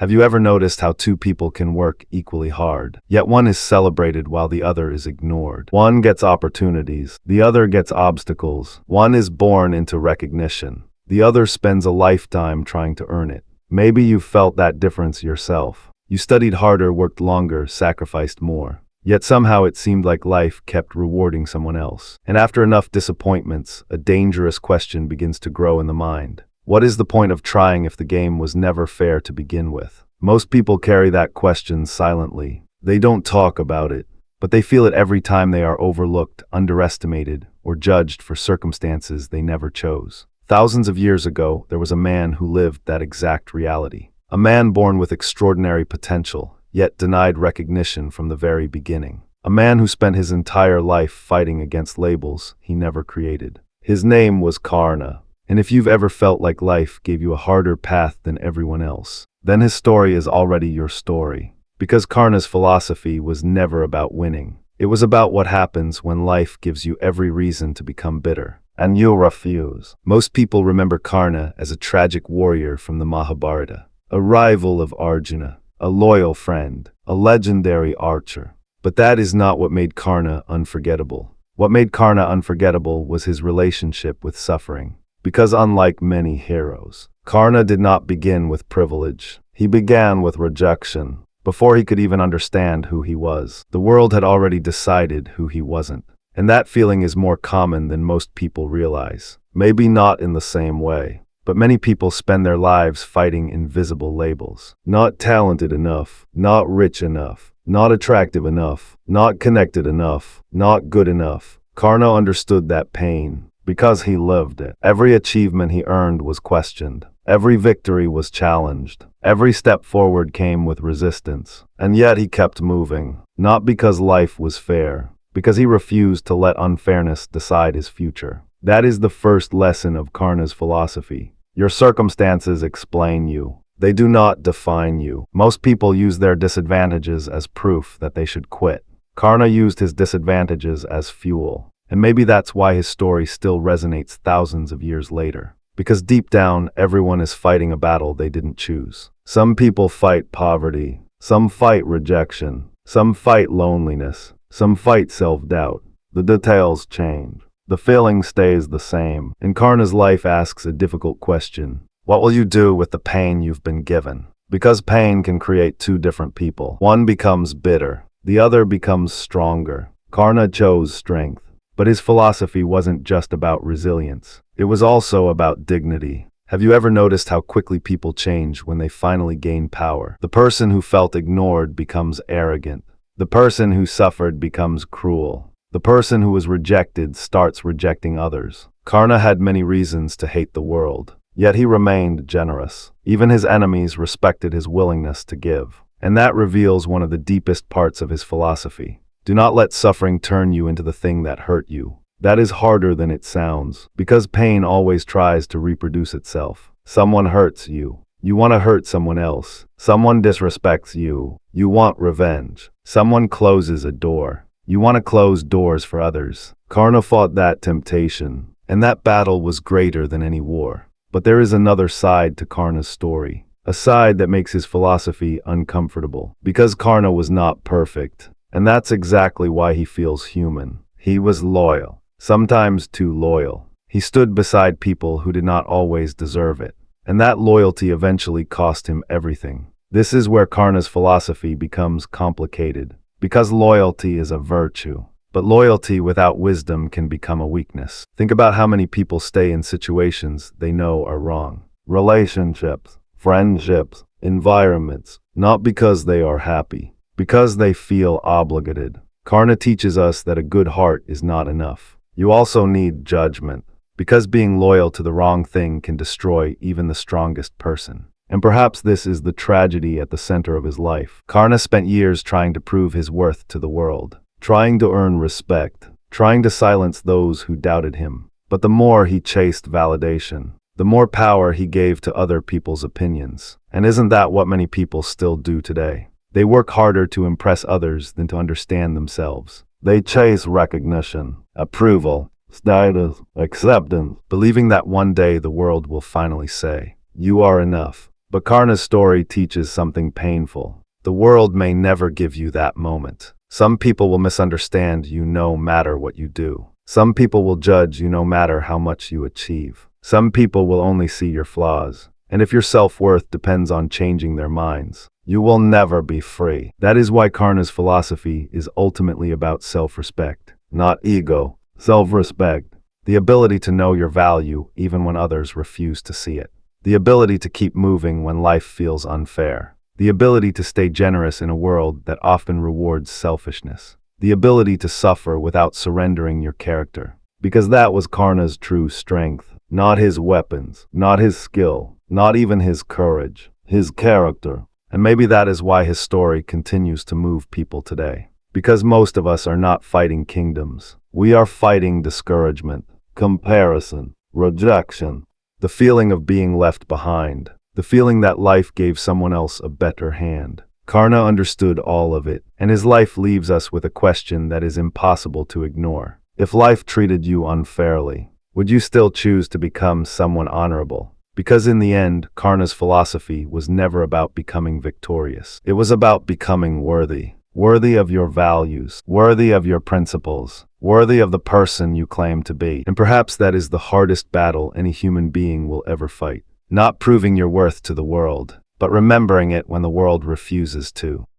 Have you ever noticed how two people can work equally hard, yet one is celebrated while the other is ignored? One gets opportunities, the other gets obstacles. One is born into recognition, the other spends a lifetime trying to earn it. Maybe you've felt that difference yourself. You studied harder, worked longer, sacrificed more. Yet somehow it seemed like life kept rewarding someone else. And after enough disappointments, a dangerous question begins to grow in the mind. What is the point of trying if the game was never fair to begin with? Most people carry that question silently. They don't talk about it, but they feel it every time they are overlooked, underestimated, or judged for circumstances they never chose. Thousands of years ago, there was a man who lived that exact reality. A man born with extraordinary potential, yet denied recognition from the very beginning. A man who spent his entire life fighting against labels he never created. His name was Karna. And if you've ever felt like life gave you a harder path than everyone else, then his story is already your story. Because Karna's philosophy was never about winning. It was about what happens when life gives you every reason to become bitter, and you refuse. Most people remember Karna as a tragic warrior from the Mahabharata, a rival of Arjuna, a loyal friend, a legendary archer. But that is not what made Karna unforgettable. What made Karna unforgettable was his relationship with suffering. Because unlike many heroes, Karna did not begin with privilege. He began with rejection. Before he could even understand who he was, the world had already decided who he wasn't. And that feeling is more common than most people realize. Maybe not in the same way, but many people spend their lives fighting invisible labels. Not talented enough, not rich enough, not attractive enough, not connected enough, not good enough. Karna understood that pain. Because he lived it. Every achievement he earned was questioned. Every victory was challenged. Every step forward came with resistance. And yet he kept moving. Not because life was fair, because he refused to let unfairness decide his future. That is the first lesson of Karna's philosophy. Your circumstances explain you. They do not define you. Most people use their disadvantages as proof that they should quit. Karna used his disadvantages as fuel. And maybe that's why his story still resonates thousands of years later. Because deep down, everyone is fighting a battle they didn't choose. Some people fight poverty. Some fight rejection. Some fight loneliness. Some fight self-doubt. The details change. The feeling stays the same. And Karna's life asks a difficult question. What will you do with the pain you've been given? Because pain can create two different people. One becomes bitter. The other becomes stronger. Karna chose strength. But his philosophy wasn't just about resilience. It was also about dignity. Have you ever noticed how quickly people change when they finally gain power? The person who felt ignored becomes arrogant. The person who suffered becomes cruel. The person who was rejected starts rejecting others. Karna had many reasons to hate the world, yet he remained generous. Even his enemies respected his willingness to give. And that reveals one of the deepest parts of his philosophy. Do not let suffering turn you into the thing that hurt you. That is harder than it sounds, because pain always tries to reproduce itself. Someone hurts you. You want to hurt someone else. Someone disrespects you. You want revenge. Someone closes a door. You want to close doors for others. Karna fought that temptation, and that battle was greater than any war. But there is another side to Karna's story, a side that makes his philosophy uncomfortable, because Karna was not perfect. And that's exactly why he feels human. He was loyal, sometimes too loyal. He stood beside people who did not always deserve it. And that loyalty eventually cost him everything. This is where Karna's philosophy becomes complicated. Because loyalty is a virtue. But loyalty without wisdom can become a weakness. Think about how many people stay in situations they know are wrong. Relationships, friendships, environments. Not because they are happy. Because they feel obligated. Karna teaches us that a good heart is not enough. You also need judgment, because being loyal to the wrong thing can destroy even the strongest person. And perhaps this is the tragedy at the center of his life. Karna spent years trying to prove his worth to the world, trying to earn respect, trying to silence those who doubted him. But the more he chased validation, the more power he gave to other people's opinions. And isn't that what many people still do today? They work harder to impress others than to understand themselves. They chase recognition, approval, status, acceptance, believing that one day the world will finally say, "You are enough." But Karna's story teaches something painful. The world may never give you that moment. Some people will misunderstand you no matter what you do. Some people will judge you no matter how much you achieve. Some people will only see your flaws. And if your self-worth depends on changing their minds, you will never be free. That is why Karna's philosophy is ultimately about self-respect, not ego. Self-respect. The ability to know your value even when others refuse to see it. The ability to keep moving when life feels unfair. The ability to stay generous in a world that often rewards selfishness. The ability to suffer without surrendering your character. Because that was Karna's true strength. Not his weapons, not his skill, not even his courage. His character. And maybe that is why his story continues to move people today. Because most of us are not fighting kingdoms. We are fighting discouragement, comparison, rejection. The feeling of being left behind. The feeling that life gave someone else a better hand. Karna understood all of it, and his life leaves us with a question that is impossible to ignore. If life treated you unfairly, would you still choose to become someone honorable? Because in the end, Karna's philosophy was never about becoming victorious. It was about becoming worthy. Worthy of your values, worthy of your principles, worthy of the person you claim to be. And perhaps that is the hardest battle any human being will ever fight. Not proving your worth to the world, but remembering it when the world refuses to.